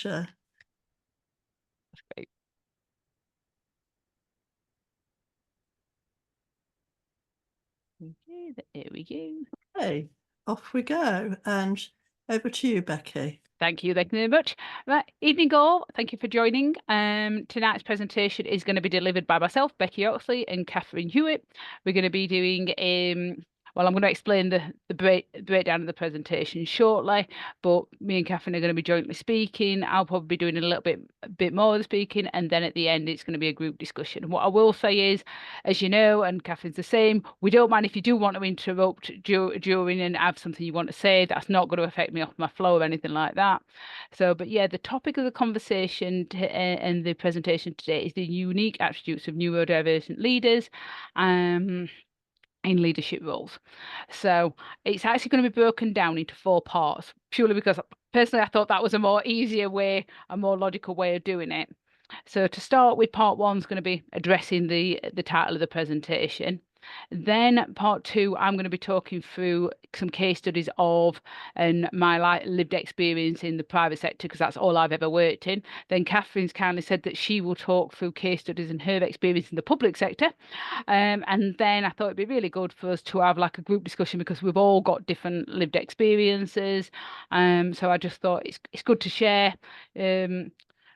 share. Great. Okay, there we go. Okay, off we go. And over to you, Becky. Thank you very much. Right, evening all. Thank you for joining. Tonight's presentation is going to be delivered by myself, Becky Oxley, and Catherine Hewitt. We're going to be doing well, I'm going to explain the breakdown of the presentation shortly, but me and Catherine are going to be jointly speaking. I'll probably be doing a bit more of the speaking, and then at the end it's going to be a group discussion. What I will say is, as you know, and Catherine's the same, we don't mind if you do want to interrupt during and have something you want to say. That's not going to affect me off my flow or anything like that. So, but yeah, the topic of the conversation and the presentation today is the unique attributes of neurodivergent leaders. In leadership roles. So it's actually going to be broken down into 4 parts, purely because personally I thought that was a more easier way, a more logical way of doing it. So to start with, part 1 is going to be addressing the title of the presentation. Then part 2, I'm going to be talking through some case studies of and my lived experience in the private sector, because that's all I've ever worked in. Then Catherine's kindly said that she will talk through case studies and her experience in the public sector. And then I thought it'd be really good for us to have like a group discussion, because we've all got different lived experiences. So I just thought it's good to share.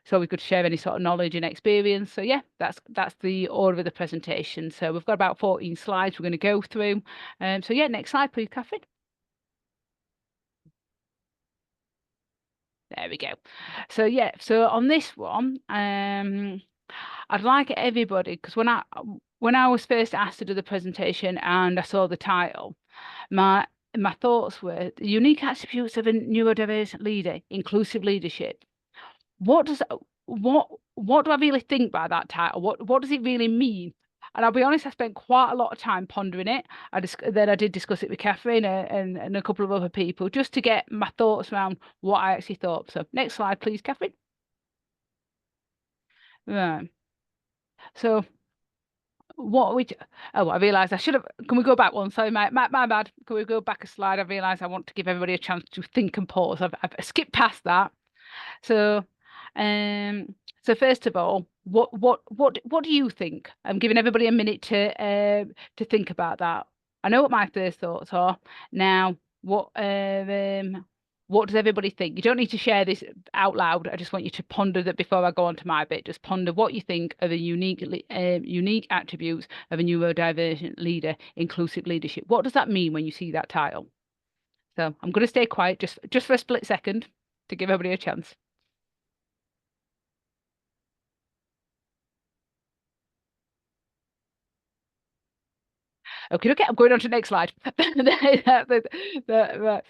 So we could share any sort of knowledge and experience. So yeah, that's the order of the presentation. So we've got about 14 slides we're going to go through. So yeah, next slide, please, Catherine. There we go. So yeah, so on this one, I'd like everybody, because when I was first asked to do the presentation and I saw the title, my thoughts were the unique attributes of a neurodivergent leader, inclusive leadership. What do I really think by that title? What does it really mean? And I'll be honest, I spent quite a lot of time pondering it. Then I did discuss it with Catherine and a couple of other people, just to get my thoughts around what I actually thought. So next slide, please, Catherine. Right. So what we I realised I should have. Can we go back one? Sorry, my bad. Can we go back a slide? I realised I want to give everybody a chance to think and pause. I've skipped past that. So, so first of all, what do you think? I'm giving everybody a minute to think about that. I know what my first thoughts are. Now, what does everybody think? You don't need to share this out loud. I just want you to ponder that before I go on to my bit. Just ponder what you think are the unique attributes of a neurodivergent leader, inclusive leadership. What does that mean when you see that title? So I'm going to stay quiet just for a split second to give everybody a chance. Okay, I'm going on to the next slide. Right.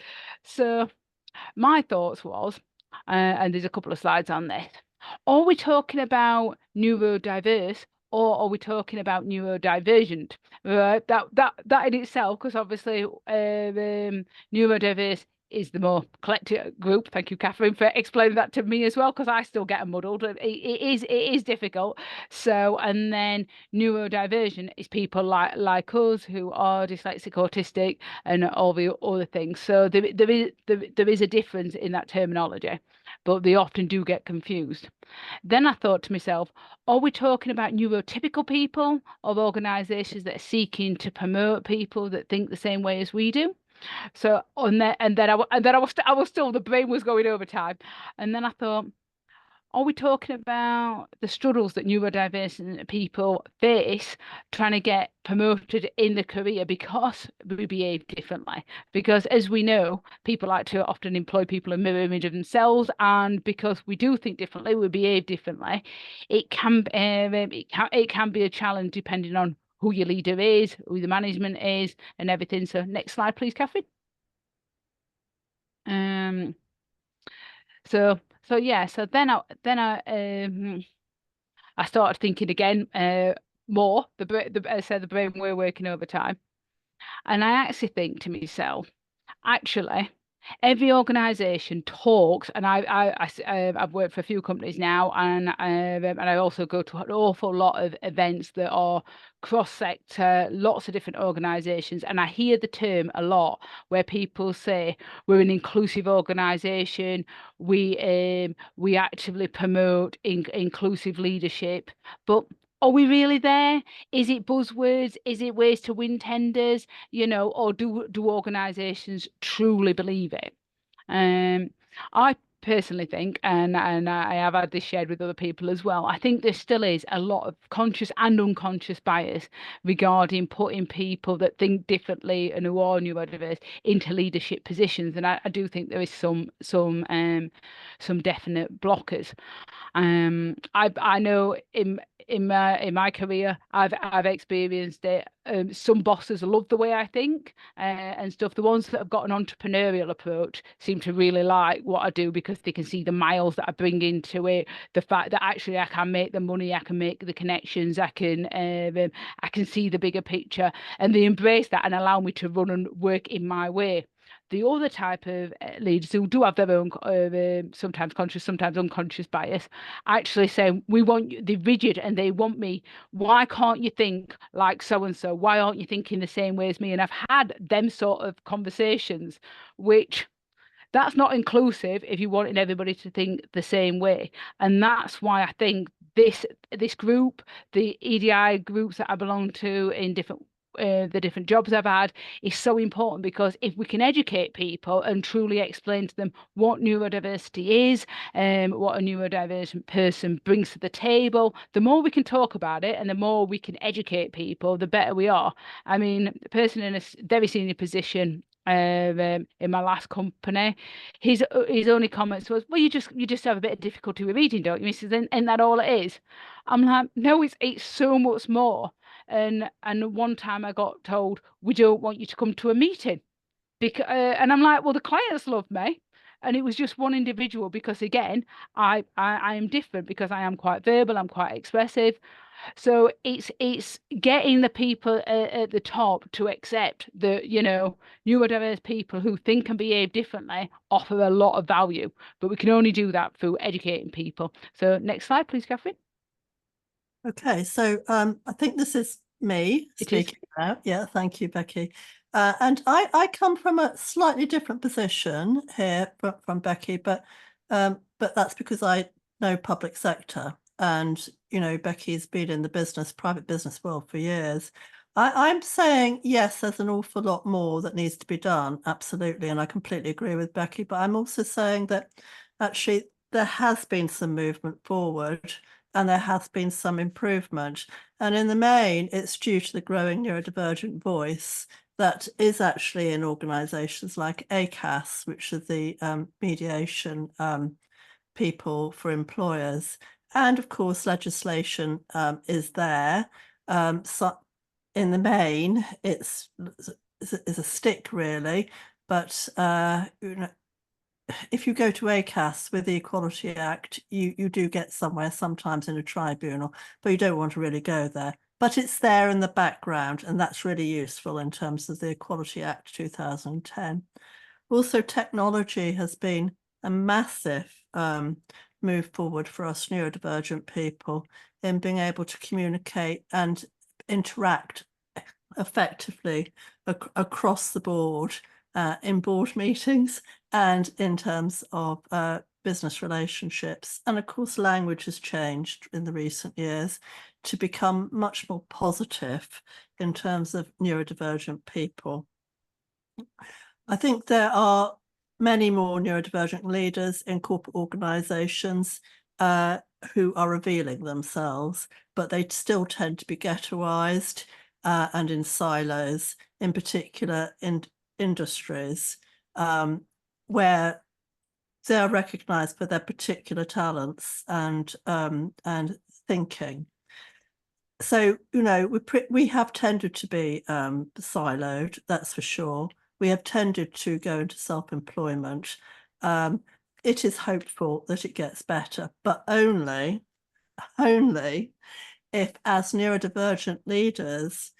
So my thoughts was, and there's a couple of slides on this. Are we talking about neurodiverse, or are we talking about neurodivergent? Right. That in itself, because obviously neurodiverse is the more collective group. Thank you, Catherine, for explaining that to me as well, because I still get muddled. It is difficult. So, and then neurodivergent is people like us who are dyslexic, autistic, and all the other things. So there is a difference in that terminology, but they often do get confused. Then I thought to myself, are we talking about neurotypical people or organisations that are seeking to promote people that think the same way as we do? So I was still, the brain was going overtime, and then I thought, are we talking about the struggles that neurodiverse people face trying to get promoted in the career because we behave differently? Because as we know, people like to often employ people in mirror image of themselves, and because we do think differently, we behave differently. It can be a challenge depending on who your leader is, who the management is, and everything. So next slide, please, Catherine. So yeah, so then I started thinking again more. I said the brain were working overtime, and I actually think to myself, actually, Every organisation talks, and I've worked for a few companies now, and I also go to an awful lot of events that are cross-sector, lots of different organisations, and I hear the term a lot where people say we're an inclusive organisation, we actively promote inclusive leadership, but are we really there? Is it buzzwords? Is it ways to win tenders? Or do organisations truly believe it? I personally think, and I have had this shared with other people as well, I think there still is a lot of conscious and unconscious bias regarding putting people that think differently and who are neurodiverse into leadership positions, and I do think there is some definite blockers. I know in my career I've experienced it. Some bosses love the way I think and stuff. The ones that have got an entrepreneurial approach seem to really like what I do because they can see the miles that I bring into it, the fact that actually I can make the money, I can make the connections, I can see the bigger picture, and they embrace that and allow me to run and work in my way. The other type of leaders who do have their own sometimes conscious, sometimes unconscious bias actually say, we want you, they're rigid and they want me. Why can't you think like so and so? Why aren't you thinking the same way as me? And I've had them sort of conversations, which that's not inclusive if you're wanting everybody to think the same way. And that's why I think this group, the EDI groups that I belong to in the different jobs I've had, is so important, because if we can educate people and truly explain to them what neurodiversity is and what a neurodivergent person brings to the table, the more we can talk about it and the more we can educate people, the better we are. I mean, the person in a very senior position in my last company, his only comments was, well, you just have a bit of difficulty with reading, don't you? He says, and that all it is? I'm like, no, it's so much more. And one time I got told, we don't want you to come to a meeting, because and I'm like, well, the clients love me. And it was just one individual, because again, I am different, because I am quite verbal, I'm quite expressive. So it's getting the people at the top to accept that, neurodiverse people who think and behave differently offer a lot of value, but we can only do that through educating people. So next slide, please, Catherine. Okay, so I think this is me It is. speaking now. Yeah, thank you, Becky. And I come from a slightly different position here from Becky, but that's because I know public sector, and Becky's been in the private business world for years. I'm saying yes, there's an awful lot more that needs to be done, absolutely, and I completely agree with Becky. But I'm also saying that actually there has been some movement forward, and there has been some improvement. And in the main, it's due to the growing neurodivergent voice that is actually in organisations like ACAS, which are the mediation people for employers. And of course, legislation is there. So in the main, it's a stick, really. But if you go to ACAS with the Equality Act, you do get somewhere sometimes in a tribunal, but you don't want to really go there. But it's there in the background, and that's really useful in terms of the Equality Act 2010. Also, technology has been a massive move forward for us neurodivergent people in being able to communicate and interact effectively across the board in board meetings and in terms of business relationships. And of course, language has changed in the recent years to become much more positive in terms of neurodivergent people. I think there are many more neurodivergent leaders in corporate organizations who are revealing themselves, but they still tend to be ghettoized and in silos, in particular in industries where they are recognized for their particular talents and thinking. So, we have tended to be siloed, that's for sure. We have tended to go into self-employment. It is hopeful that it gets better, but only if, as neurodivergent leaders,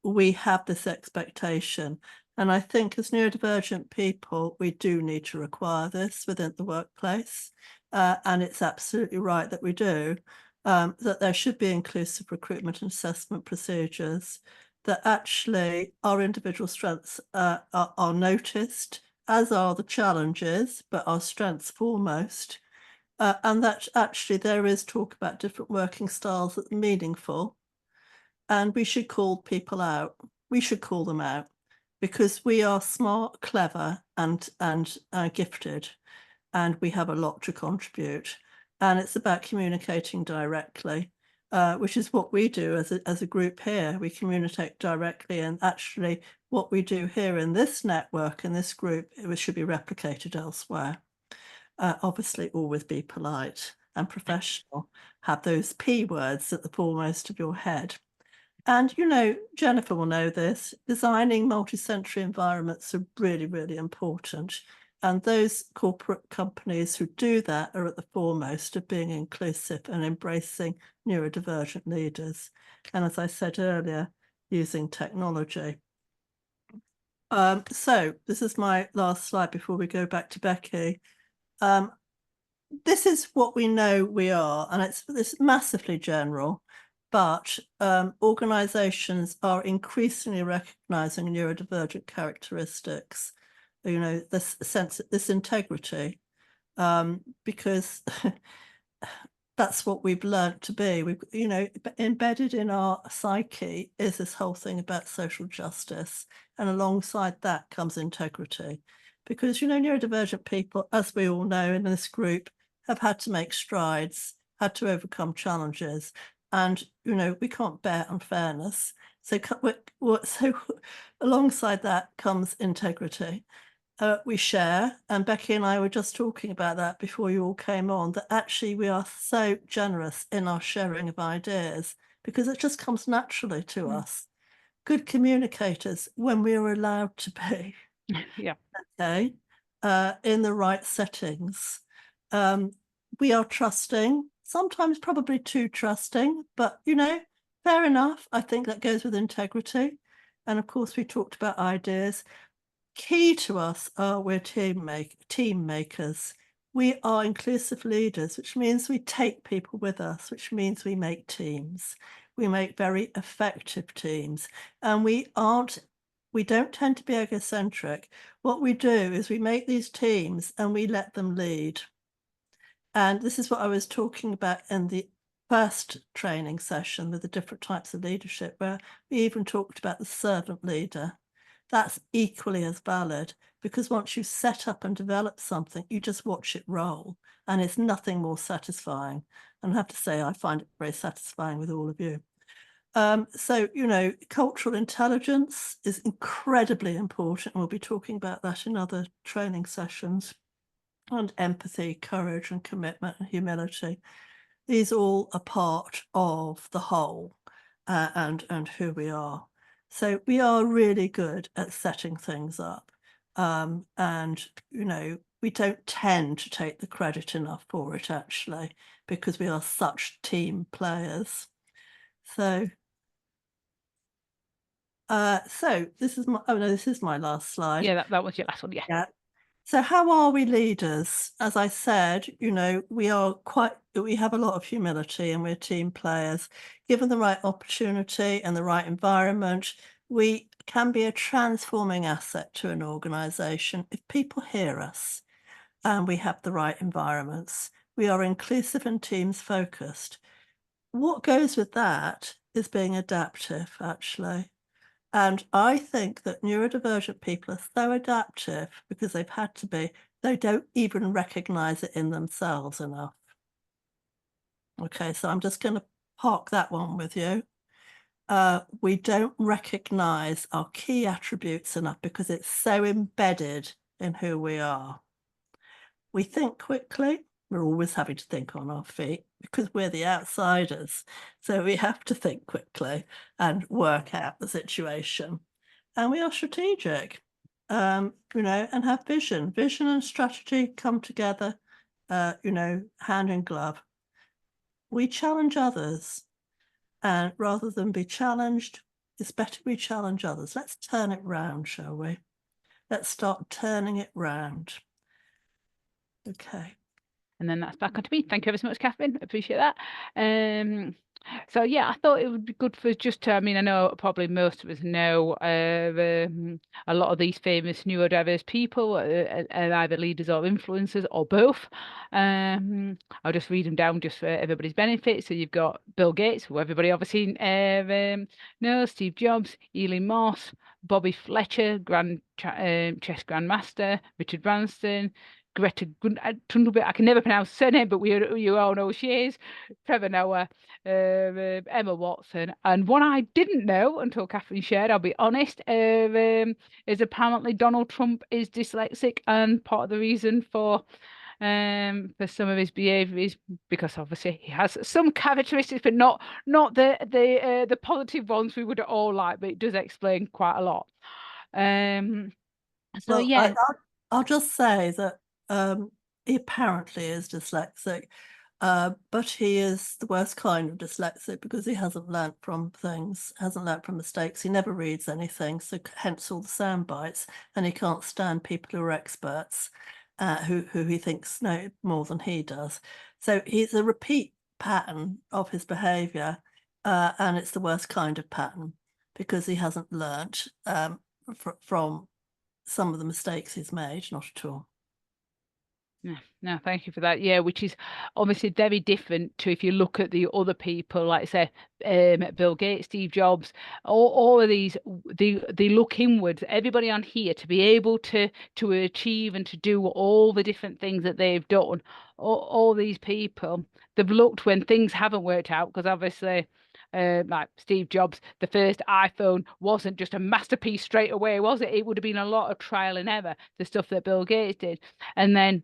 we have this expectation. And I think as neurodivergent people, we do need to require this within the workplace. And it's absolutely right that we do, that there should be inclusive recruitment and assessment procedures, that actually our individual strengths are noticed, as are the challenges, but our strengths foremost. And that actually there is talk about different working styles that's meaningful. And we should call people out. We should call them out because we are smart, clever, and gifted, and we have a lot to contribute. And it's about communicating directly, which is what we do as a group here. We communicate directly, and actually what we do here in this network, in this group, it should be replicated elsewhere. Obviously, always be polite and professional. Have those P words at the foremost of your head. And, you know, Jennifer will know this, designing multi-sensory environments are really, really important. And those corporate companies who do that are at the foremost of being inclusive and embracing neurodivergent leaders. And as I said earlier, using technology. So this is my last slide before we go back to Becky. This is what we know we are, and it's massively general. But organisations are increasingly recognising neurodivergent characteristics, you know, this sense, this integrity, because that's what we've learnt to be. We've, you know, embedded in our psyche is this whole thing about social justice, and alongside that comes integrity, because, you know, neurodivergent people, as we all know in this group, have had to make strides, had to overcome challenges. And, you know, we can't bear unfairness. So alongside that comes integrity. We share, and Becky and I were just talking about that before you all came on, that actually we are so generous in our sharing of ideas because it just comes naturally to us. Good communicators when we are allowed to be. Yeah. Okay. In the right settings. We are trusting, sometimes probably too trusting, but, you know, fair enough. I think that goes with integrity. And of course, we talked about ideas. Key to us are we're team makers. We are inclusive leaders, which means we take people with us, which means we make teams. We make very effective teams. And we don't tend to be egocentric. What we do is we make these teams and we let them lead. And this is what I was talking about in the first training session with the different types of leadership, where we even talked about the servant leader. That's equally as valid, because once you set up and develop something, you just watch it roll, and it's nothing more satisfying. And I have to say, I find it very satisfying with all of you. So, you know, cultural intelligence is incredibly important. We'll be talking about that in other training sessions. And empathy, courage, and commitment and humility. These all are part of the whole and who we are. So we are really good at setting things up. And, you know, we don't tend to take the credit enough for it, actually, because we are such team players. So this is my last slide. Yeah, that was your last one. Yeah. Yeah. So how are we leaders? As I said, you know, we have a lot of humility and we're team players. Given the right opportunity and the right environment, we can be a transforming asset to an organisation if people hear us and we have the right environments. We are inclusive and teams focused. What goes with that is being adaptive, actually. And I think that neurodivergent people are so adaptive because they've had to be, they don't even recognize it in themselves enough. Okay, so I'm just going to park that one with you. We don't recognize our key attributes enough because it's so embedded in who we are. We think quickly. We're always having to think on our feet because we're the outsiders. So we have to think quickly and work out the situation. And we are strategic, you know, and have vision. Vision and strategy come together, you know, hand in glove. We challenge others. And rather than be challenged, it's better we challenge others. Let's turn it round, shall we? Let's start turning it round. Okay. And then that's back onto me. Thank you ever so much, Catherine. Appreciate that. So yeah, I thought it would be good for just to, I mean, I know probably most of us know a lot of these famous neurodiverse people are either leaders or influencers or both. I'll just read them down just for everybody's benefit. So you've got Bill Gates, who everybody obviously knows, Steve Jobs, Elon Musk, Bobby Fletcher, chess grandmaster, Richard Branson, Greta Thunberg, I can never pronounce her surname, but you all know who she is. Trevor Noah, Emma Watson, and one I didn't know until Catherine shared, I'll be honest, is apparently Donald Trump is dyslexic, and part of the reason for some of his behaviour is because obviously he has some characteristics, but not the positive ones we would all like, but it does explain quite a lot. So Well, yeah. I'll just say that he apparently is dyslexic, but he is the worst kind of dyslexic because he hasn't learnt from things, hasn't learnt from mistakes. He never reads anything, so hence all the sound bites, and he can't stand people who are experts, who he thinks know more than he does. So he's a repeat pattern of his behaviour, and it's the worst kind of pattern because he hasn't learnt from some of the mistakes he's made, not at all. No, thank you for that. Yeah, which is obviously very different to if you look at the other people, like say Bill Gates, Steve Jobs, all of these, they look inwards. Everybody on here to be able to achieve and to do all the different things that they've done. All these people, they've looked when things haven't worked out, because obviously like Steve Jobs, the first iPhone wasn't just a masterpiece straight away, was it? It would have been a lot of trial and error, the stuff that Bill Gates did. And then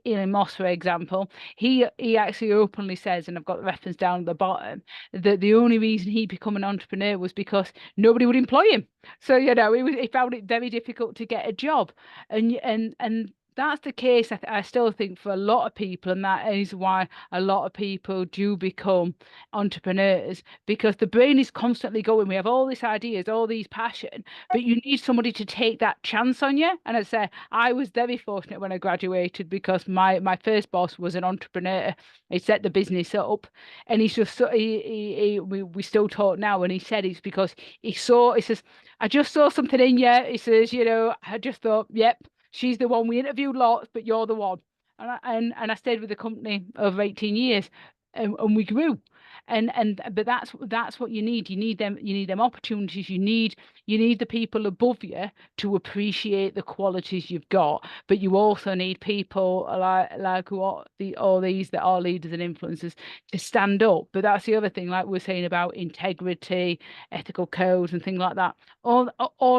Elon Musk, for example, he actually openly says, and I've got the reference down at the bottom, that the only reason he became an entrepreneur was because nobody would employ him. So he found it very difficult to get a job, and that's the case. I still think for a lot of people, and that is why a lot of people do become entrepreneurs, because the brain is constantly going. We have all these ideas, all these passion, but you need somebody to take that chance on you. And I say I was very fortunate when I graduated, because my first boss was an entrepreneur. He set the business up, and he's just we still talk now, and he said it's because he says, I just saw something in you. He says, I just thought, yep, she's the one. We interviewed lots, but you're the one. And I stayed with the company over 18 years, and we grew. But that's what you need. You need them opportunities. You need the people above you to appreciate the qualities you've got. But you also need people like who are all these that are leaders and influencers to stand up. But that's the other thing, like we're saying about integrity, ethical codes, and things like that. All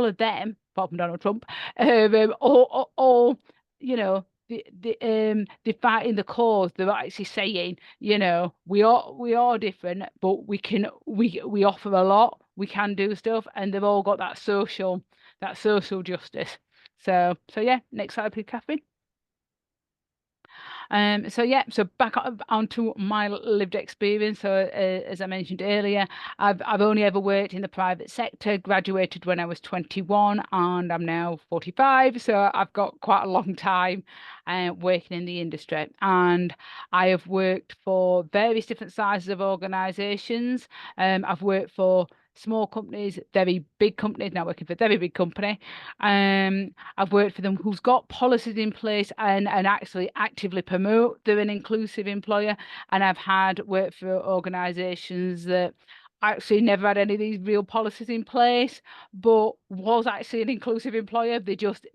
of them, apart from Donald Trump, all they're fighting the cause. They're actually saying, we are different, but we offer a lot. We can do stuff, and they've all got that social justice. So yeah, next slide, please, Catherine. So back onto my lived experience. So as I mentioned earlier, I've only ever worked in the private sector, graduated when I was 21, and I'm now 45. So I've got quite a long time working in the industry, and I have worked for various different sizes of organisations. I've worked for small companies, very big companies, now working for a very big company. I've worked for them who's got policies in place and actually actively promote they're an inclusive employer. And I've had worked for organisations that actually never had any of these real policies in place, but was actually an inclusive employer. They just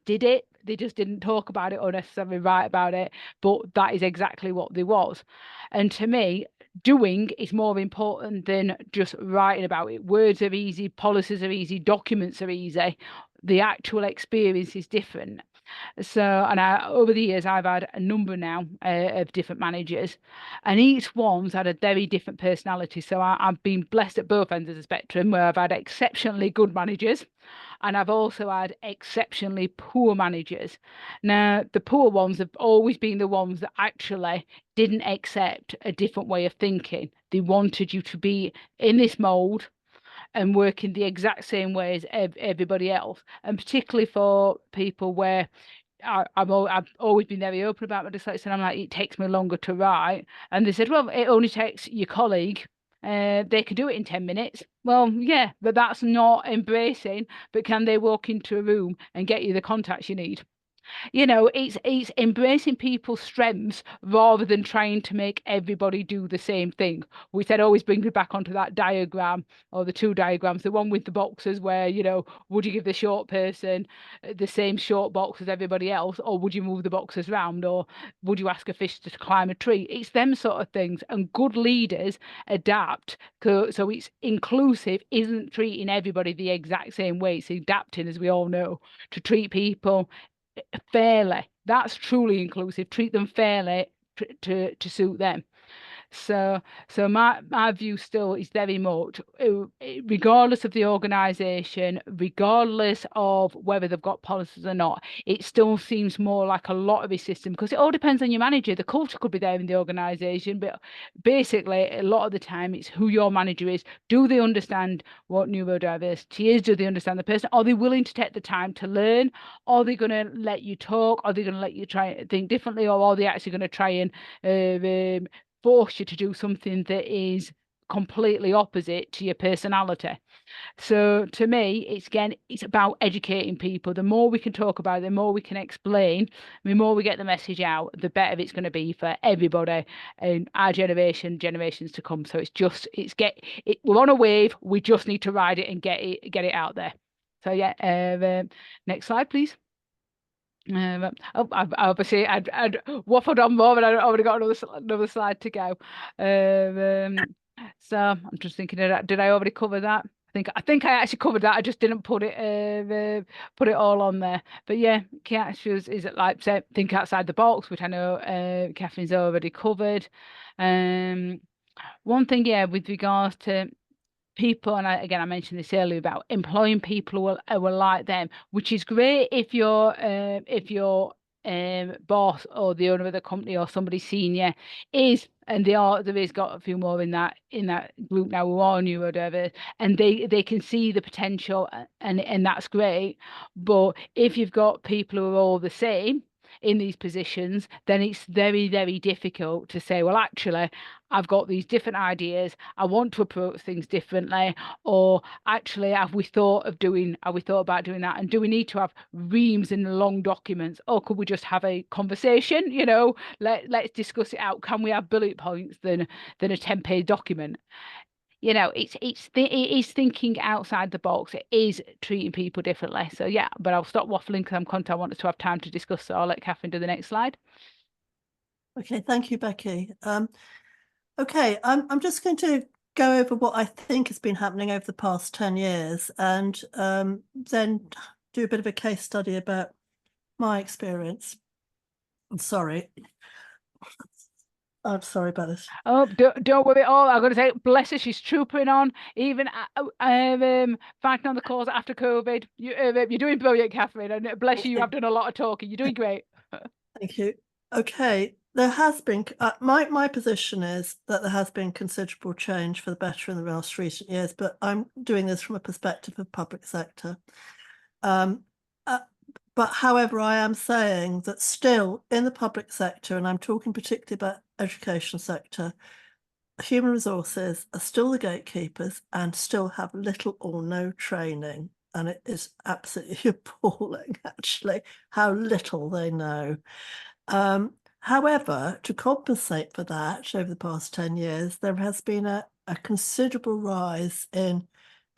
did it. They just didn't talk about it or necessarily write about it, but that is exactly what they was. And to me, doing is more important than just writing about it. Words are easy, policies are easy, documents are easy. The actual experience is different. So, and over the years, I've had a number now of different managers, and each one's had a very different personality. So I've been blessed at both ends of the spectrum, where I've had exceptionally good managers, and I've also had exceptionally poor managers. Now, the poor ones have always been the ones that actually didn't accept a different way of thinking. They wanted you to be in this mold, and working the exact same way as everybody else. And particularly for people where I've always been very open about my dyslexia, and I'm like, it takes me longer to write. And they said, well, it only takes your colleague. They could do it in 10 minutes. Well, yeah, but that's not embracing. But can they walk into a room and get you the contacts you need? You know, it's embracing people's strengths rather than trying to make everybody do the same thing. We said always brings me back onto that diagram, or the two diagrams, the one with the boxes where, you know, would you give the short person the same short box as everybody else, or would you move the boxes around, or would you ask a fish to climb a tree? It's them sort of things. And good leaders adapt, so it's inclusive, isn't treating everybody the exact same way. It's adapting, as we all know, to treat people fairly. That's truly inclusive. Treat them fairly to suit them. So my view still is very much, regardless of the organisation, regardless of whether they've got policies or not, it still seems more like a lottery system, because it all depends on your manager. The culture could be there in the organisation, but basically a lot of the time it's who your manager is. Do they understand what neurodiversity is? Do they understand the person? Are they willing to take the time to learn? Are they going to let you talk? Are they going to let you try and think differently? Or are they actually going to try and force you to do something that is completely opposite to your personality? So to me, it's about educating people. The more we can talk about it, the more we can explain, the more we get the message out, the better it's going to be for everybody and our generations to come. So we're on a wave. We just need to ride it and get it out there. So yeah, next slide, please. I've obviously I'd waffled on more, but I've already got another slide to go. So I'm just thinking, did I already cover that? I think I actually covered that. I just didn't put it all on there. But yeah, key actions is like, say, think outside the box, which I know Catherine's already covered. One thing, yeah, with regards to people, and I mentioned this earlier about employing people who are like them, which is great if your boss or the owner of the company or somebody senior is, and there is got a few more in that group now who are neurodiverse, and they can see the potential, and that's great. But if you've got people who are all the same in these positions, then it's very, very difficult to say, well, actually, I've got these different ideas. I want to approach things differently. Or actually, have we thought about doing that? And do we need to have reams and long documents? Or could we just have a conversation? You know, let's discuss it out. Can we have bullet points than a 10-page document? You know, it is thinking outside the box. It is treating people differently. So yeah, but I'll stop waffling because I wanted to have time to discuss. So I'll let Catherine do the next slide. Okay, thank you, Becky. Okay, I'm just going to go over what I think has been happening over the past 10 years, and then do a bit of a case study about my experience. I'm sorry about this. Oh, don't worry at all. I'm going to say, bless her, she's trooping on, even fighting on the cause after COVID. You're doing brilliant, Catherine, and bless you, you have done a lot of talking. You're doing great. Thank you. Okay, there has been, my position is that there has been considerable change for the better in the most recent years, but I'm doing this from a perspective of public sector. But however, I am saying that still in the public sector, and I'm talking particularly about education sector, human resources are still the gatekeepers and still have little or no training. And it is absolutely appalling, actually, how little they know. However, to compensate for that, over the past 10 years, there has been a considerable rise in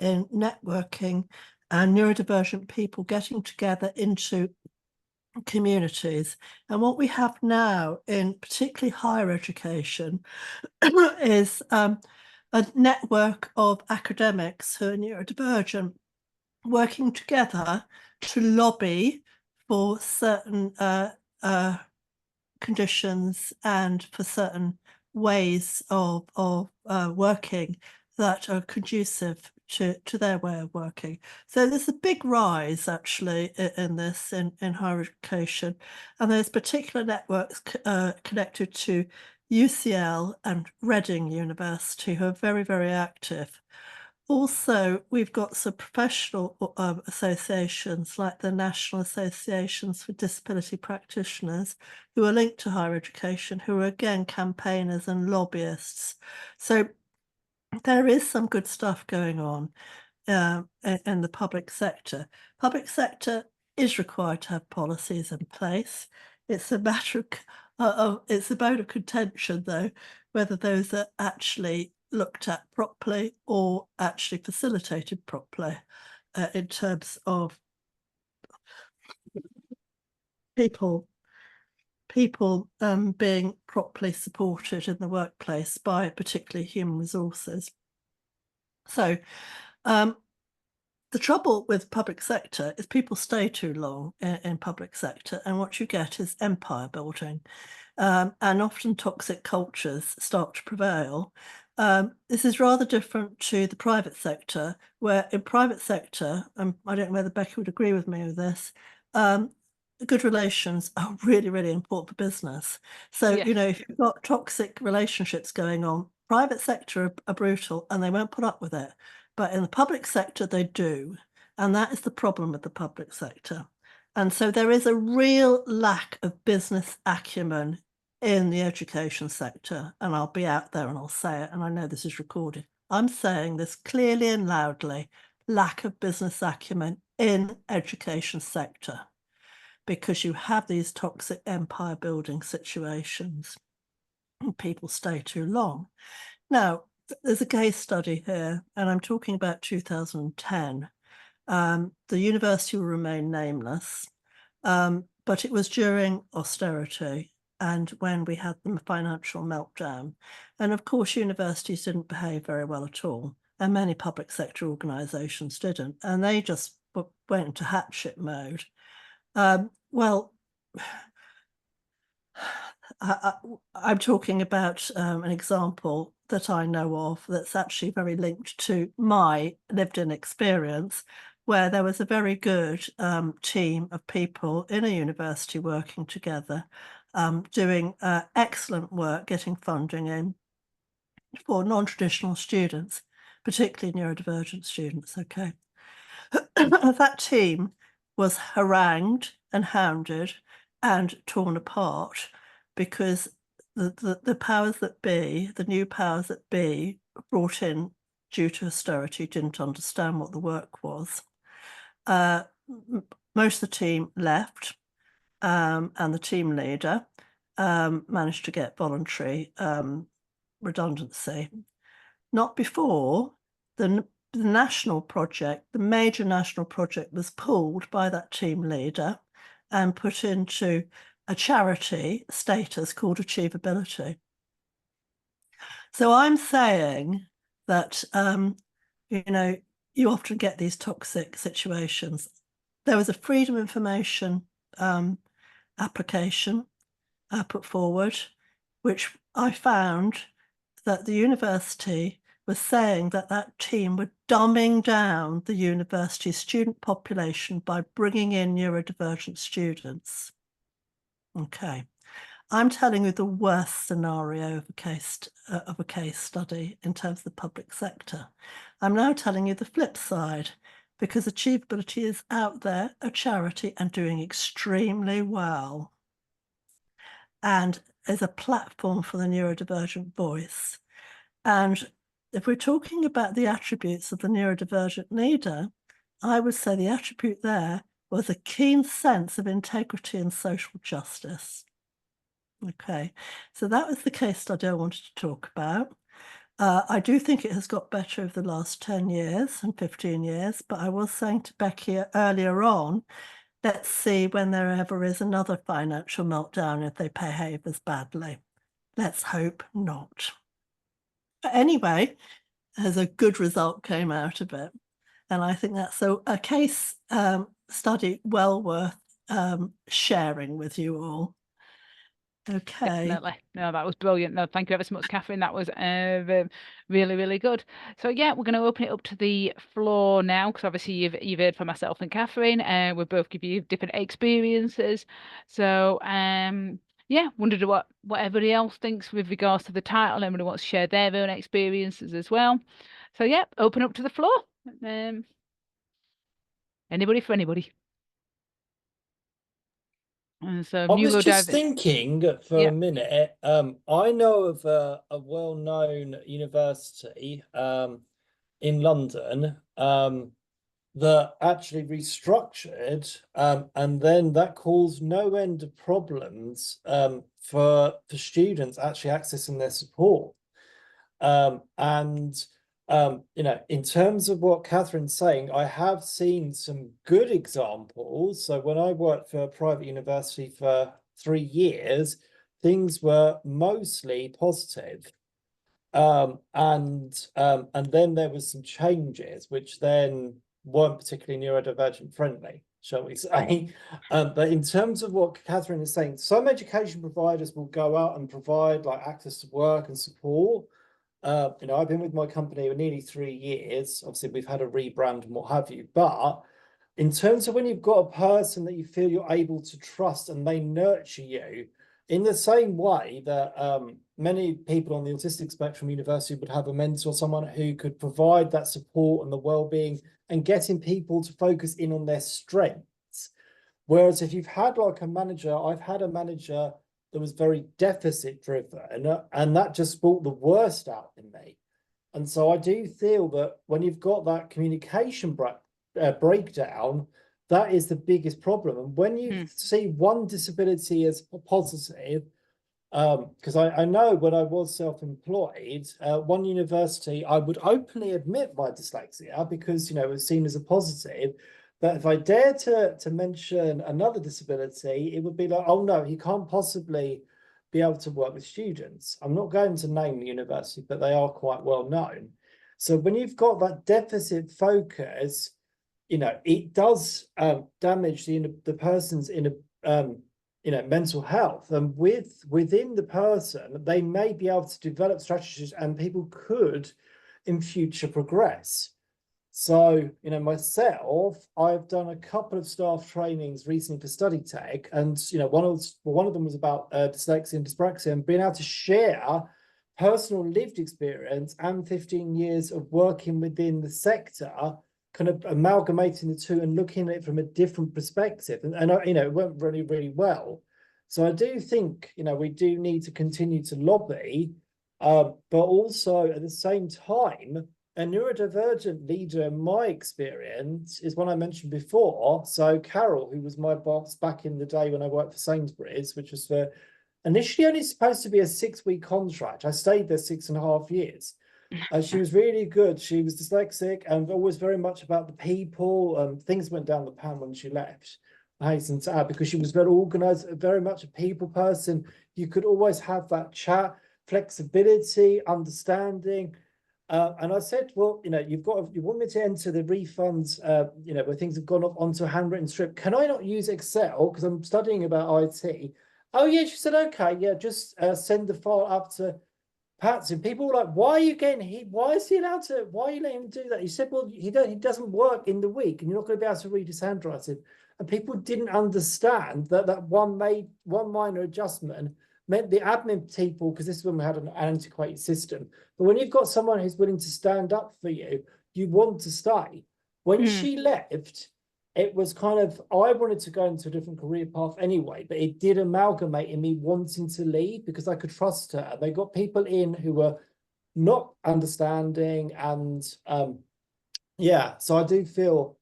networking and neurodivergent people getting together into communities. And what we have now in particularly higher education is a network of academics who are neurodivergent working together to lobby for certain conditions and for certain ways of working that are conducive to their way of working. So there's a big rise actually in this in higher education, and there's particular networks connected to UCL and Reading University who are very, very active. Also, we've got some professional associations like the National Associations for Disability Practitioners who are linked to higher education, who are again campaigners and lobbyists. So there is some good stuff going on in the public sector. Public sector is required to have policies in place. It's a matter of it's a bone of contention, though, whether those are actually looked at properly or actually facilitated properly in terms of people being properly supported in the workplace by particularly human resources. So the trouble with public sector is people stay too long in public sector, and what you get is empire building, and often toxic cultures start to prevail. This is rather different to the private sector, where in private sector, I don't know whether Becky would agree with me with this, good relations are really, really important for business. So, Yes. you know, if you've got toxic relationships going on, private sector are brutal and they won't put up with it. But in the public sector, they do. And that is the problem with the public sector. And so there is a real lack of business acumen in the education sector. And I'll be out there and I'll say it, and I know this is recorded. I'm saying this clearly and loudly, lack of business acumen in education sector, because you have these toxic empire building situations and people stay too long. Now, there's a case study here, and I'm talking about 2010. The university will remain nameless, but it was during austerity and when we had the financial meltdown. And of course, universities didn't behave very well at all, and many public sector organisations didn't, and they just went into hatchet mode. Well, I'm talking about an example that I know of that's actually very linked to my lived-in experience, where there was a very good team of people in a university working together, doing excellent work, getting funding in for non-traditional students, particularly neurodivergent students, okay? That team was harangued and hounded and torn apart because the powers that be, the new powers that be, brought in due to austerity, didn't understand what the work was. Most of the team left, and the team leader managed to get voluntary redundancy. Not before the national project, the major national project, was pulled by that team leader and put into a charity status called achievability. So I'm saying that, you know, you often get these toxic situations. There was a freedom of information application put forward, which I found that the university was saying that that team were dumbing down the university's student population by bringing in neurodivergent students. Okay, I'm telling you the worst scenario of a case study in terms of the public sector. I'm now telling you the flip side, because Achievability is out there, a charity, and doing extremely well, and is a platform for the neurodivergent voice. And if we're talking about the attributes of the neurodivergent leader, I would say the attribute there was a keen sense of integrity and social justice. Okay, so that was the case study I wanted to talk about. I do think it has got better over the last 10 years and 15 years, but I was saying to Becky earlier on, let's see when there ever is another financial meltdown if they behave as badly. Let's hope not. But anyway, as a good result came out of it. And I think that's a case study well worth sharing with you all. Okay. Definitely. No, that was brilliant. No, thank you ever so much, Catherine. That was really, really good. So yeah, we're going to open it up to the floor now, because obviously you've heard from myself and Catherine. We both give you different experiences. So yeah, wondered what everybody else thinks with regards to the title. Everybody wants to share their own experiences as well. So yeah, open up to the floor. Anybody for anybody. And so I was just neurodivergent. thinking for Yeah. a minute. I know of a well-known university in London that actually restructured, and then that caused no end of problems for students actually accessing their support. And you know, in terms of what Catherine's saying, I have seen some good examples. So when I worked for a private university for 3 years, things were mostly positive. And then there was some changes which then weren't particularly neurodivergent friendly, shall we say. But in terms of what Catherine is saying, some education providers will go out and provide like access to work and support. You know, I've been with my company for nearly 3 years. Obviously, we've had a rebrand and what have you. But in terms of when you've got a person that you feel you're able to trust and they nurture you, in the same way that many people on the autistic spectrum university would have a mentor, someone who could provide that support and the well-being and getting people to focus in on their strengths. Whereas if you've had like a manager, I've had a manager that was very deficit driven, and that just brought the worst out in me. And so I do feel that when you've got that communication breakdown, that is the biggest problem. And when you see one disability as positive, because I know when I was self-employed, one university, I would openly admit my dyslexia because, you know, it was seen as a positive. But if I dare to mention another disability, it would be like, oh no, he can't possibly be able to work with students. I'm not going to name the university, but they are quite well known. So when you've got that deficit focus, you know, it does damage the person's you know, mental health. And within the person, they may be able to develop strategies and people could in future progress. So, you know, myself, I've done a couple of staff trainings recently for study tech, and you know, one of them was about dyslexia and dyspraxia, and being able to share personal lived experience and 15 years of working within the sector, kind of amalgamating the two and looking at it from a different perspective. And you know, it went really, really well. So I do think, you know, we do need to continue to lobby, but also at the same time, a neurodivergent leader, in my experience, is one I mentioned before. So Carol, who was my boss back in the day when I worked for Sainsbury's, which was for initially only supposed to be a 6-week contract. I stayed there 6.5 years. She was really good. She was dyslexic and always very much about the people. Things went down the pan when she left, I hasten to add, because she was very organized, very much a people person. You could always have that chat, flexibility, understanding. And I said, well, you know, you want me to enter the refunds, you know, where things have gone up onto a handwritten script. Can I not use Excel because I'm studying about IT? Oh yeah, she said, okay, yeah, just send the file up to Patsy. People were like, why are you why is he allowed to, why are you letting him do that? He said, well, he doesn't work in the week and you're not going to be able to read his handwriting. And people didn't understand that one minor adjustment meant the admin people, because this is when we had an antiquated system. But when you've got someone who's willing to stand up for you, you want to stay. When she left, it was kind of, I wanted to go into a different career path anyway, but it did amalgamate in me wanting to leave because I could trust her. They got people in who were not understanding, and yeah, so I do feel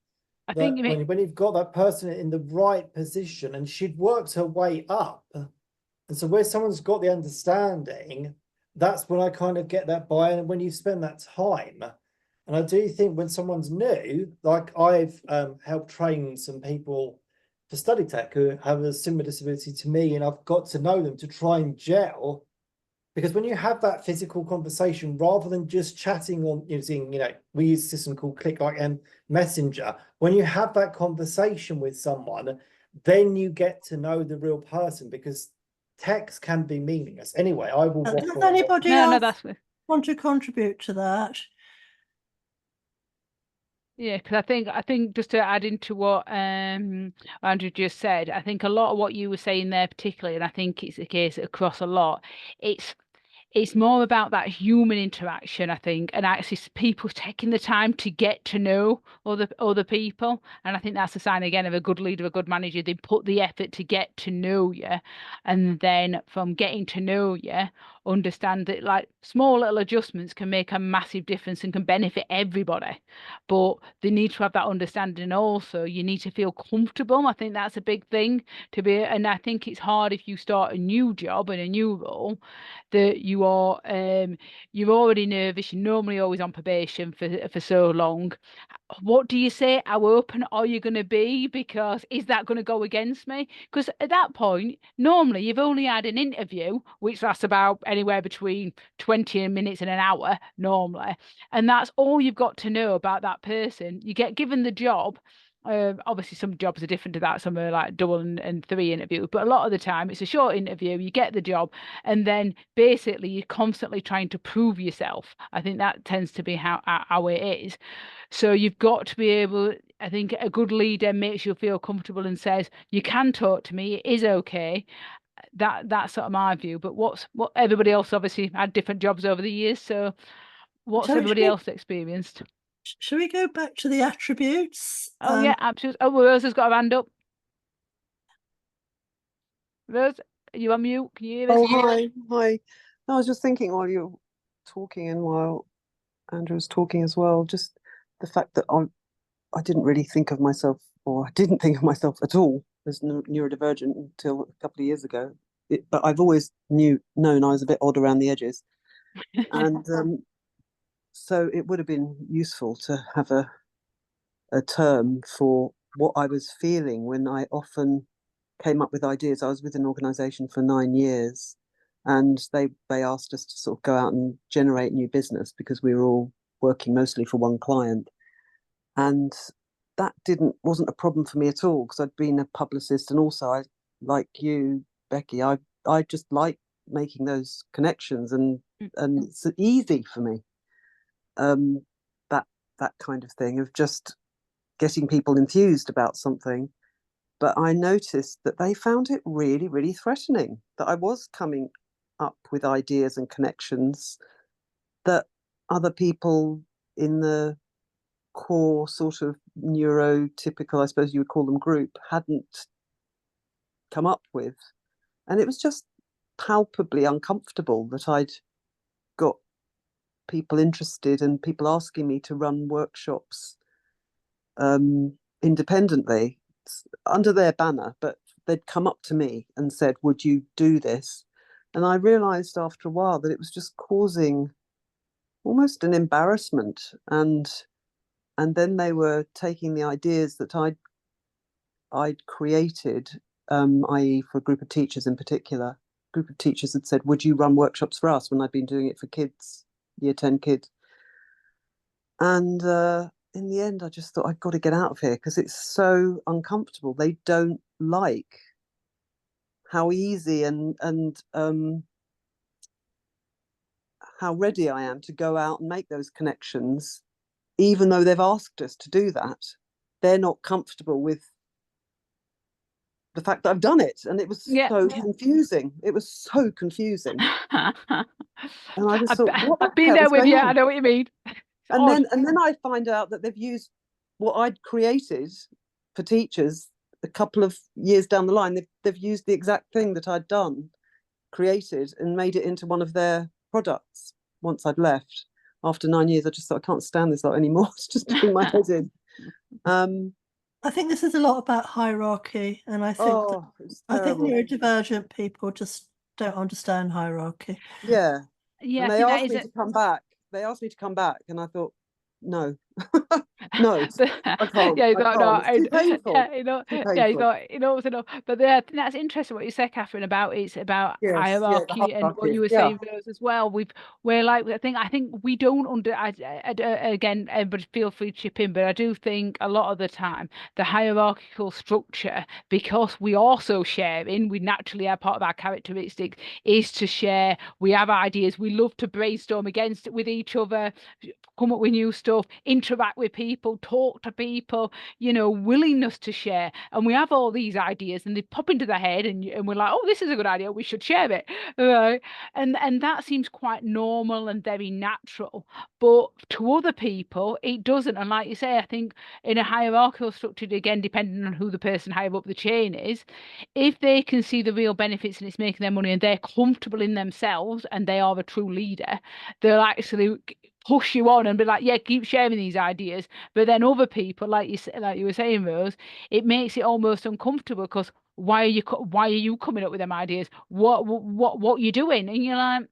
I that think when you've got that person in the right position, and she'd worked her way up, and so where someone's got the understanding, that's when I kind of get that buy-in. And when you spend that time, and I do think when someone's new, like I've helped train some people for study tech who have a similar disability to me, and I've got to know them to try and gel. Because when you have that physical conversation, rather than just chatting on using, you know, we use a system called Click Like Messenger. When you have that conversation with someone, then you get to know the real person, because text can be meaningless. Anyway, I will waffle. Does anybody no, else that's want to contribute to that? Yeah, because I think just to add into what Andrew just said, I think a lot of what you were saying there particularly, and I think it's the case across a lot, it's more about that human interaction, I think, and actually people taking the time to get to know other people. And I think that's a sign again of a good leader, a good manager. They put the effort to get to know you, and then from getting to know you, understand that like small little adjustments can make a massive difference and can benefit everybody. But they need to have that understanding also. You need to feel comfortable. I think that's a big thing to be, and I think it's hard if you start a new job and a new role that you're already nervous, you're normally always on probation for so long. What do you say? How open are you going to be? Because is that going to go against me? Because at that point, normally you've only had an interview, which lasts about anywhere between 20 minutes and an hour normally. And that's all you've got to know about that person. You get given the job. Obviously, some jobs are different to that. Some are like double and three interviews, but a lot of the time it's a short interview. You get the job, and then basically you're constantly trying to prove yourself. I think that tends to be how it is. So you've got to be able, I think a good leader makes you feel comfortable and says, you can talk to me, it is okay. That's sort of my view. But what everybody else obviously had different jobs over the years. So what's everybody else experienced? Should we go back to the attributes? Oh yeah, absolutely. Oh, Rose has got a hand up. Rose, are you on mute? Can you hear us? Oh, hi. Hi. I was just thinking while you were talking and while Andrew was talking as well, just the fact that I didn't really think of myself, or I didn't think of myself at all as neurodivergent until a couple of years ago. But I've always known I was a bit odd around the edges. And so it would have been useful to have a term for what I was feeling when I often came up with ideas. I was with an organisation for 9 years, and they asked us to sort of go out and generate new business because we were all working mostly for one client, and that wasn't a problem for me at all because I'd been a publicist, and also I, like you, Becky, I just like making those connections, and it's easy for me. That kind of thing of just getting people enthused about something. But I noticed that they found it really, really threatening that I was coming up with ideas and connections that other people in the core sort of neurotypical, I suppose you would call them, group hadn't come up with. And it was just palpably uncomfortable that I'd got people interested and people asking me to run workshops independently under their banner, but they'd come up to me and said, would you do this? And I realized after a while that it was just causing almost an embarrassment, and then they were taking the ideas that I'd created, i.e. for a group of teachers in particular. A group of teachers had said, would you run workshops for us, when I'd been doing it for kids, year 10 kids. And in the end, I just thought, I've got to get out of here because it's so uncomfortable. They don't like how easy and how ready I am to go out and make those connections, even though they've asked us to do that. They're not comfortable with the fact that I've done it, and it was so confusing. It was so confusing. And I just thought, I've been there with you. I know what you mean. And then I find out that they've used what I'd created for teachers a couple of years down the line. They've used the exact thing that I'd created, and made it into one of their products once I'd left. After 9 years, I just thought, I can't stand this lot anymore. It's just doing my head in. I think this is a lot about hierarchy, and I think neurodivergent people just don't understand hierarchy. Yeah. Yeah. And they asked me to come back. They asked me to come back, and I thought, no. No, I can't. Yeah, It's too painful. But I think that's interesting what you said, Catherine, about hierarchy and what you were saying, Rose, as well. I think we don't again, everybody feel free to chip in, but I do think a lot of the time the hierarchical structure, because we also sharing, we naturally are part of our characteristics is to share. We have ideas. We love to brainstorm with each other, come up with new stuff, interact with people. people, talk to people, you know, willingness to share. And we have all these ideas and they pop into the head and we're like, oh, this is a good idea, we should share it. And that seems quite normal and very natural. But to other people, it doesn't. And like you say, I think in a hierarchical structure, again, depending on who the person higher up the chain is, if they can see the real benefits and it's making them money and they're comfortable in themselves and they are a true leader, they'll actually push you on and be like, yeah, keep sharing these ideas. But then other people, like you were saying, Rose, it makes it almost uncomfortable because why are you coming up with them ideas? What are you doing? And you're like,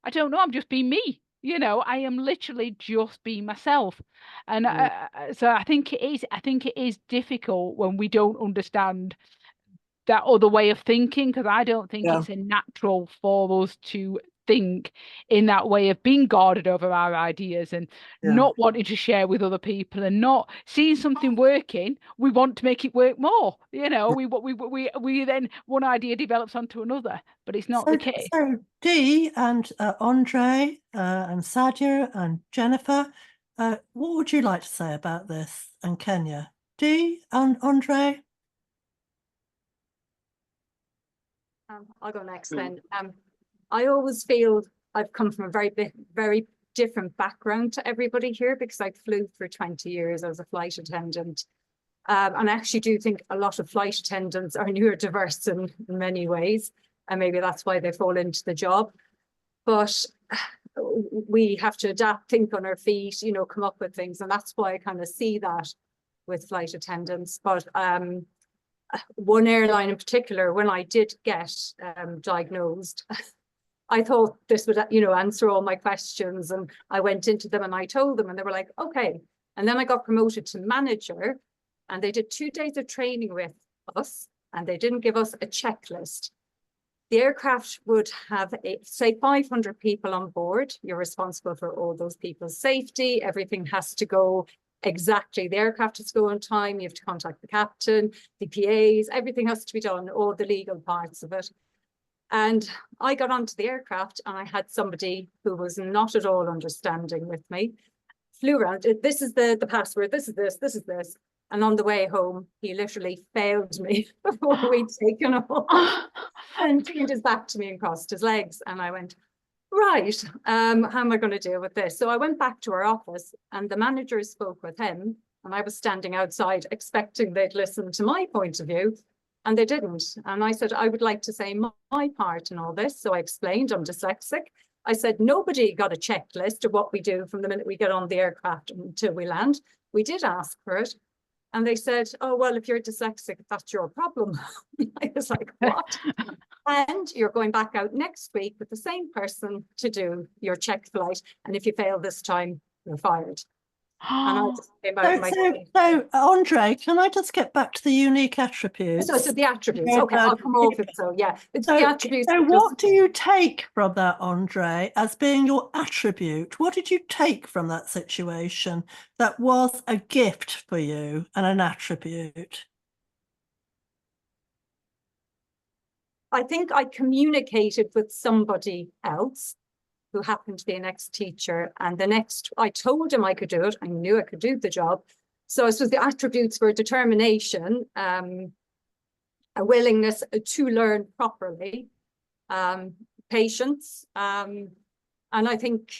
I don't know, I'm just being me. You know, I am literally just being myself. And so I think it is difficult when we don't understand that other way of thinking, because I don't think it's a natural for us to think in that way of being guarded over our ideas and not wanting to share with other people and not seeing something working. We want to make it work more. You know, we then one idea develops onto another, but it's not the case. So Dee and Andre and Sadia and Jennifer, what would you like to say about this? And Kenya, Dee and Andre. I'll go next then. I always feel I've come from a very different background to everybody here because I flew for 20 years as a flight attendant. And I actually do think a lot of flight attendants are neurodiverse in many ways. And maybe that's why they fall into the job. But we have to adapt, think on our feet, you know, come up with things. And that's why I kind of see that with flight attendants. But one airline in particular, when I did get diagnosed, I thought this would, you know, answer all my questions. And I went into them and I told them and they were like, okay. And then I got promoted to manager and they did 2 days of training with us and they didn't give us a checklist. The aircraft would have, say, 500 people on board. You're responsible for all those people's safety. Everything has to go exactly. The aircraft has to go on time. You have to contact the captain, the PAs, everything has to be done, all the legal parts of it. And I got onto the aircraft and I had somebody who was not at all understanding with me, flew around. This is the password. This is this. And on the way home, he literally failed me before we'd taken off and turned his back to me and crossed his legs. And I went, right, how am I going to deal with this? So I went back to our office and the manager spoke with him and I was standing outside expecting they'd listen to my point of view and they didn't. And I said, I would like to say my part in all this. So I explained I'm dyslexic. I said, nobody got a checklist of what we do from the minute we get on the aircraft until we land. We did ask for it. And they said, oh, well, if you're dyslexic, that's your problem. I was like, what? And you're going back out next week with the same person to do your check flight. And if you fail this time, you're fired. And I just came out so Andre, can I just get back to the unique attributes? So the attributes. Okay, I'll come off it. So yeah, it's the attributes. So what do you take from that, Andre, as being your attribute? What did you take from that situation that was a gift for you and an attribute? I think I communicated with somebody else who happened to be an ex-teacher, and I told him I could do it. I knew I could do the job. So I suppose the attributes were determination, a willingness to learn properly, patience, and I think,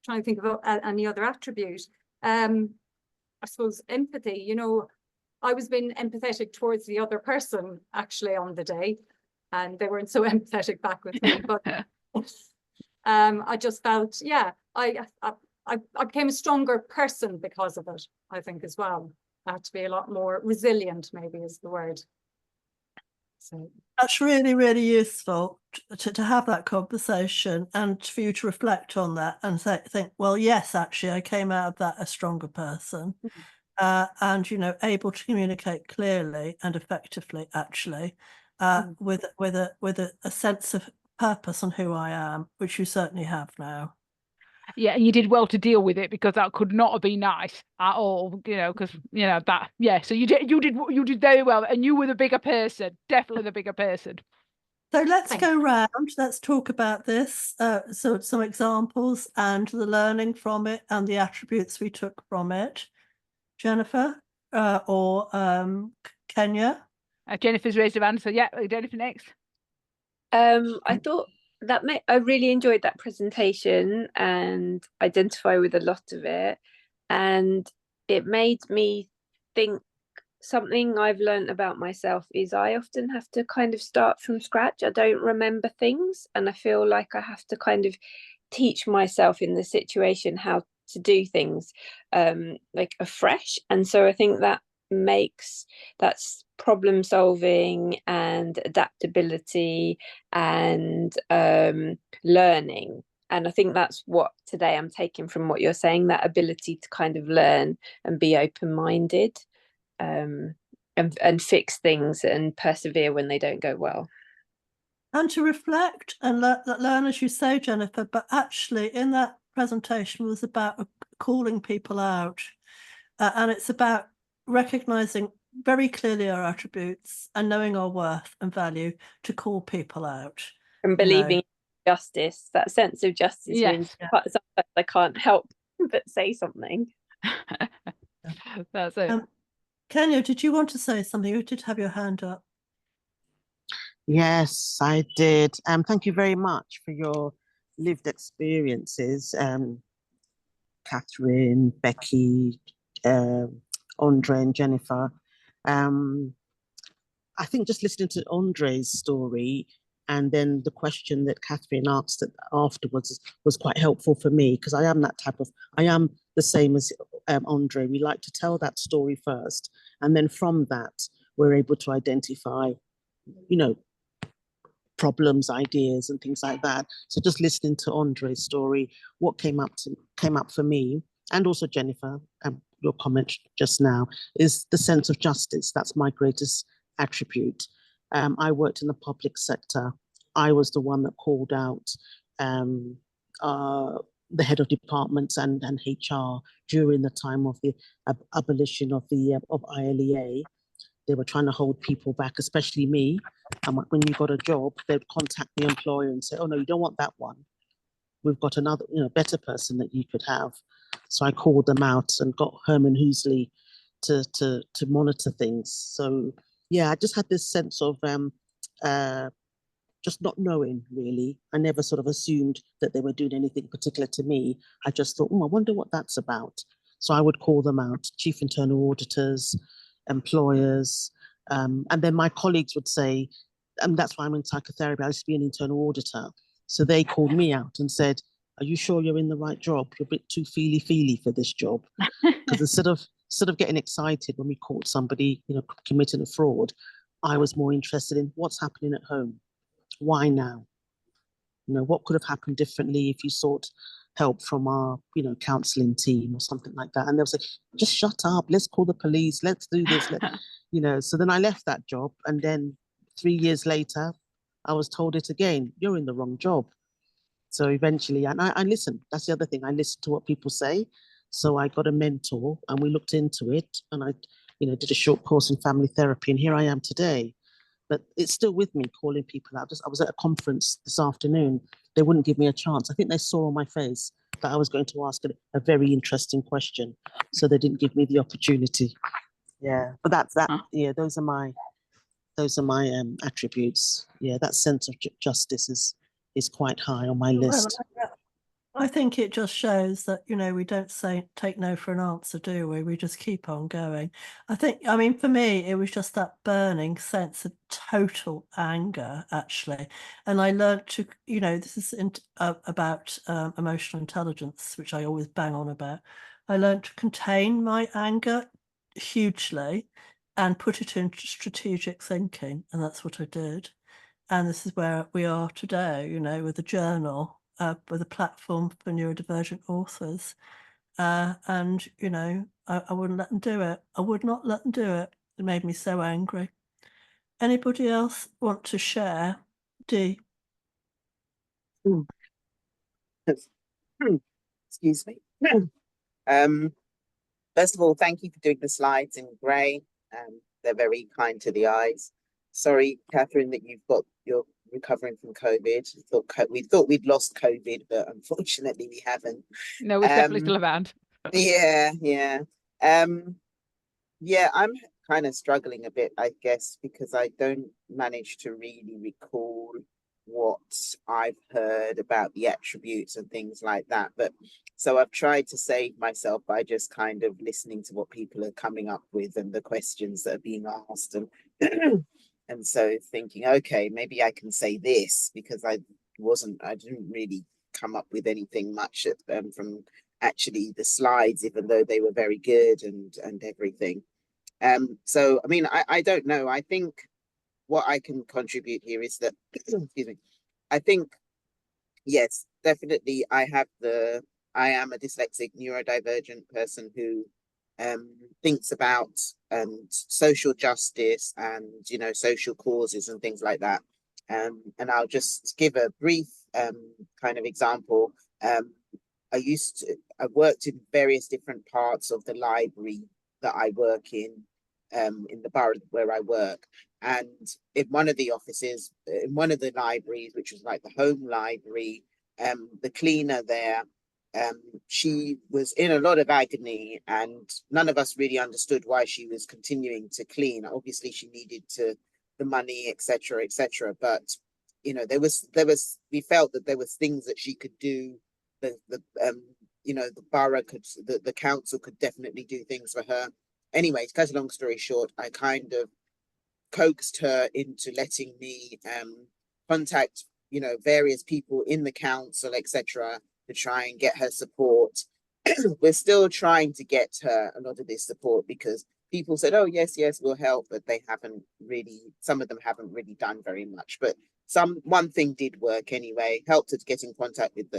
trying to think of any other attribute, I suppose empathy. You know, I was being empathetic towards the other person actually on the day, and they weren't so empathetic back with me, but I just felt, yeah, I became a stronger person because of it, I think, as well. I had to be a lot more resilient, maybe is the word. So that's really, really useful to have that conversation and for you to reflect on that and think, well, yes, actually, I came out of that a stronger person. And, you know, able to communicate clearly and effectively, actually, with a sense of purpose on who I am, which you certainly have now. Yeah, and you did well to deal with it because that could not have been nice at all, you know, because, you know, that, yeah, so you did very well, and you were the bigger person, definitely the bigger person. So let's go round, let's talk about this, so some examples and the learning from it and the attributes we took from it. Jennifer, or Kenya? Jennifer's raised her hand, so yeah, Jennifer next. I thought that I really enjoyed that presentation and identify with a lot of it, and it made me think something I've learned about myself is I often have to kind of start from scratch. I don't remember things, and I feel like I have to kind of teach myself in the situation how to do things like afresh. And so I think that's problem solving and adaptability and learning. And I think that's what today I'm taking from what you're saying, that ability to kind of learn and be open-minded, and fix things and persevere when they don't go well. And to reflect and learn, as you say, Jennifer, but actually in that presentation was about calling people out. And it's about recognizing very clearly our attributes and knowing our worth and value to call people out. And believing in justice, that sense of justice means sometimes I can't help but say something. That's it. Kenya, did you want to say something? You did have your hand up. Yes, I did. Thank you very much for your lived experiences, Catherine, Becky, Andre and Jennifer. I think just listening to Andre's story and then the question that Catherine asked afterwards was quite helpful for me, because I am the same as Andre. We like to tell that story first, and then from that, we're able to identify, problems, ideas, and things like that. So just listening to Andre's story, what came up for me, and also Jennifer, your comment just now, is the sense of justice. That's my greatest attribute. I worked in the public sector. I was the one that called out the head of departments and HR during the time of the abolition of ILEA. They were trying to hold people back, especially me. And when you got a job, they'd contact the employer and say, "Oh no, you don't want that one. We've got another, better person that you could have." So I called them out and got Herman Housley to monitor things. So yeah, I just had this sense of just not knowing, really. I never sort of assumed that they were doing anything particular to me. I just thought, I wonder what that's about. So I would call them out, chief internal auditors, employers, and then my colleagues would say, and that's why I'm in psychotherapy, I used to be an internal auditor. So they called me out and said, "Are you sure you're in the right job? You're a bit too feely for this job." Because instead of getting excited when we caught somebody, committing a fraud, I was more interested in what's happening at home. Why now? What could have happened differently if you sought help from our, counselling team or something like that. And they'll say, "Just shut up, let's call the police, let's do this." So then I left that job, and then 3 years later, I was told it again, "You're in the wrong job." So eventually, and I listened. That's the other thing. I listened to what people say. So I got a mentor and we looked into it, and I, did a short course in family therapy, and here I am today. But it's still with me, calling people out. I was at a conference this afternoon. They wouldn't give me a chance. I think they saw on my face that I was going to ask a very interesting question. So they didn't give me the opportunity. Yeah, but that's that. Yeah, those are my attributes. Yeah, that sense of justice is quite high on my list. I think it just shows that, we don't take no for an answer, do we? We just keep on going. For me, it was just that burning sense of total anger, actually. And I learned to, this is about emotional intelligence, which I always bang on about. I learned to contain my anger hugely and put it into strategic thinking. And that's what I did. And this is where we are today, with a journal, with a platform for neurodivergent authors. I wouldn't let them do it. I would not let them do it. It made me so angry. Anybody else want to share? Dee? Excuse me. First of all, thank you for doing the slides in grey. They're very kind to the eyes. Sorry, Catherine, that you're recovering from COVID. We thought we'd lost COVID, but unfortunately we haven't. No, it's definitely still around. Yeah. Yeah, I'm kind of struggling a bit, I guess, because I don't manage to really recall what I've heard about the attributes and things like that. But so I've tried to save myself by just kind of listening to what people are coming up with and the questions that are being asked, and and so thinking, okay, maybe I can say this, because I didn't really come up with anything much from actually the slides, even though they were very good and everything. So I mean, I don't know. I think what I can contribute here is that excuse me, I think, yes, definitely I am a dyslexic neurodivergent person who thinks about social justice and, you know, social causes and things like that. And I'll just give a brief kind of example. I worked in various different parts of the library that I work in the borough where I work. And in one of the offices, in one of the libraries, which was like the home library, the cleaner there, she was in a lot of agony, and none of us really understood why she was continuing to clean. Obviously, she needed the money, etc., etc. But you know, we felt that there was things that she could do. You know, the borough could, the council could definitely do things for her. Anyway, to cut a long story short, I kind of coaxed her into letting me contact, you know, various people in the council, etc., to try and get her support. We're still trying to get her a lot of this support, because people said, oh yes, we'll help, but they haven't really, some of them haven't really done very much. But one thing did work anyway, helped her to get in contact with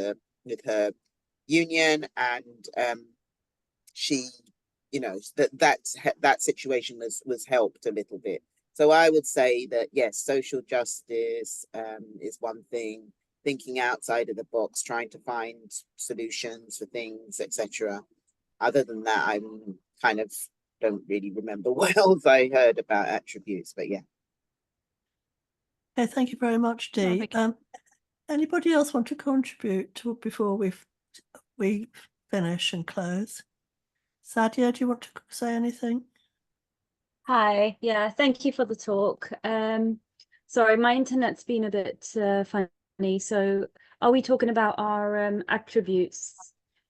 her union, and she, you know, that situation was helped a little bit. So I would say that yes, social justice is one thing, thinking outside of the box, trying to find solutions for things, etc. Other than that, I'm kind of don't really remember what else I heard about attributes, but yeah. Okay, thank you very much, Dee. Anybody else want to contribute before we finish and close? Sadia, do you want to say anything? Hi, yeah, thank you for the talk. Sorry, my internet's been a bit funny. So are we talking about our attributes?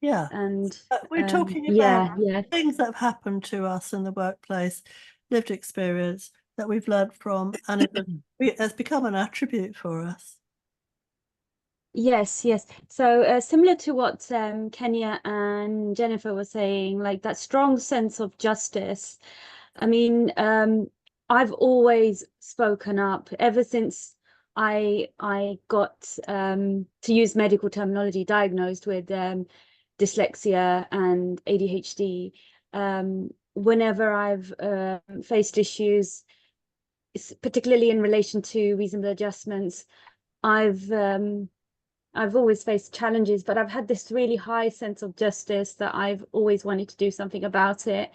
Yeah, and we're talking about things that have happened to us in the workplace, lived experience that we've learned from, and it has become an attribute for us. Yes. So similar to what Kenya and Jennifer were saying, like that strong sense of justice. I mean, I've always spoken up ever since I got, to use medical terminology, diagnosed with dyslexia and ADHD. Whenever I've faced issues, particularly in relation to reasonable adjustments, I've always faced challenges, but I've had this really high sense of justice that I've always wanted to do something about it.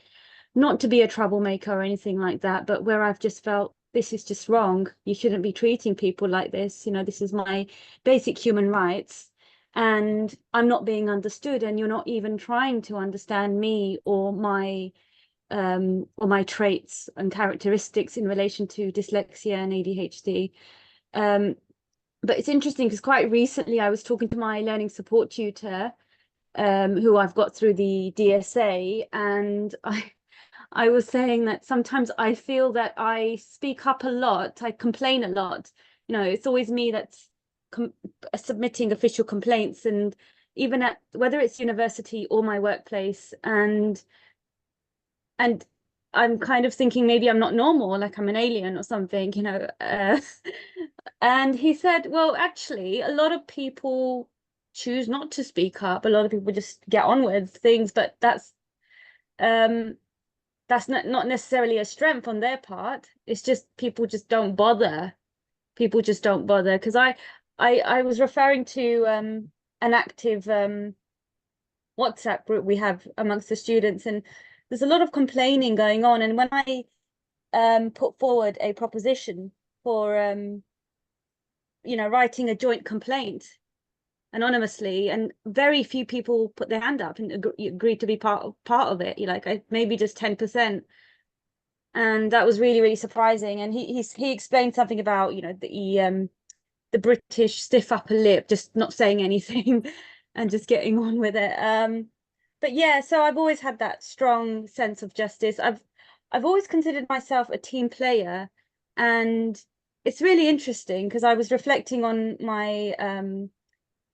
Not to be a troublemaker or anything like that, but where I've just felt this is just wrong. You shouldn't be treating people like this. You know, this is my basic human rights, and I'm not being understood, and you're not even trying to understand me or my traits and characteristics in relation to dyslexia and ADHD. But it's interesting because quite recently I was talking to my learning support tutor, who I've got through the DSA, and I was saying that sometimes I feel that I speak up a lot, I complain a lot. You know, it's always me that's submitting official complaints, and even at whether it's university or my workplace, and I'm kind of thinking maybe I'm not normal, like I'm an alien or something, you know. And he said, well, actually, a lot of people choose not to speak up. A lot of people just get on with things, but that's not necessarily a strength on their part. It's just people just don't bother. People just don't bother. Because I was referring to an active WhatsApp group we have amongst the students, and there's a lot of complaining going on. And when I put forward a proposition for you know, writing a joint complaint anonymously, and very few people put their hand up and agreed to be part of it. You like, maybe just 10%. and that was really, really surprising. And he explained something about, you know, the British stiff upper lip, just not saying anything and just getting on with it. But yeah, so I've always had that strong sense of justice. I've always considered myself a team player, and it's really interesting because I was reflecting on my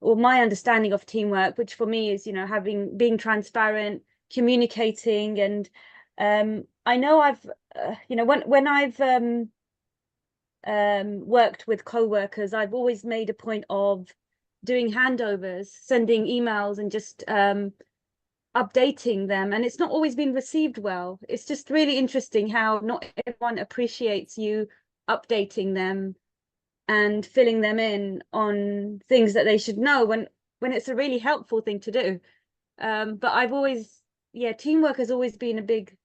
my understanding of teamwork, which for me is, you know, being transparent, communicating, and I know I've you know, when I've worked with co-workers, I've always made a point of doing handovers, sending emails, and just updating them, and it's not always been received well. It's just really interesting how not everyone appreciates you updating them and filling them in on things that they should know when it's a really helpful thing to do. But I've always, yeah, teamwork has always been a big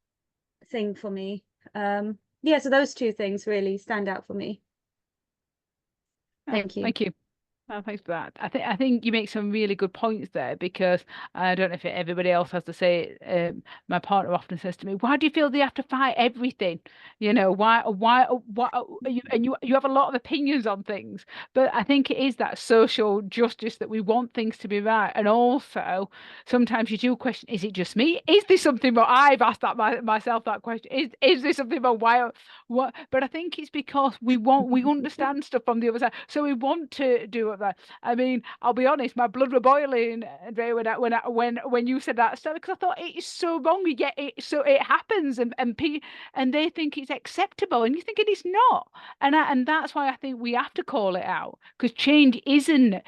thing for me. Yeah, so those two things really stand out for me. Thank you. Thank you. Thanks for that. I think you make some really good points there, because I don't know if everybody else has to say it. My partner often says to me, "Why do you feel they have to fight everything? You know, why you have a lot of opinions on things." But I think it is that social justice that we want things to be right, and also sometimes you do question: is it just me? Is this something that I've asked that myself that question? Is this something about why? What? But I think it's because we understand stuff from the other side, so we want to do it right. I mean, I'll be honest, my blood were boiling, Andrea, when you said that stuff, because I thought it is so wrong. Yet it happens, and they think it's acceptable, and you think it is not, and that's why I think we have to call it out, because change isn't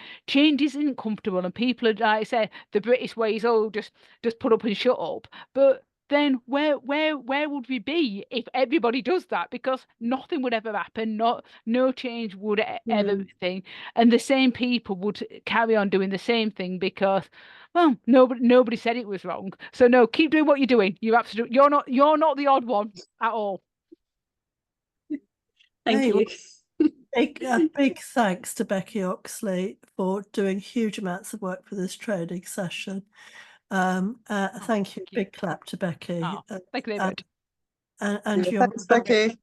comfortable, and people are, like I say, the British way is, oh, just put up and shut up, but then where would we be if everybody does that? Because nothing would ever happen, no change would ever thing, and the same people would carry on doing the same thing, because, well, nobody said it was wrong. So no, keep doing what you're doing. You're not the odd one at all. Thank you. Big thanks to Becky Oxley for doing huge amounts of work for this training session. Thank you. Big clap to Becky. Thank you very much. And you're, Thanks, Becky.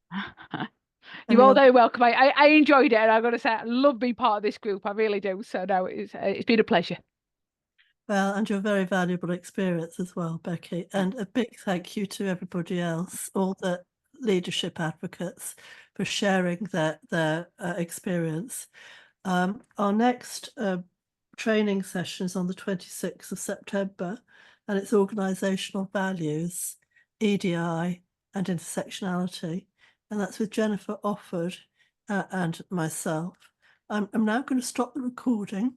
You're all very welcome. I enjoyed it, and I've got to say, I love being part of this group. I really do. So no, it's been a pleasure. Well, and your very valuable experience as well, Becky. And a big thank you to everybody else, all the leadership advocates, for sharing their experience. Our next training session is on the 26th of September, and it's organisational values, EDI and intersectionality, and that's with Jennifer Offord and myself. I'm now going to stop the recording.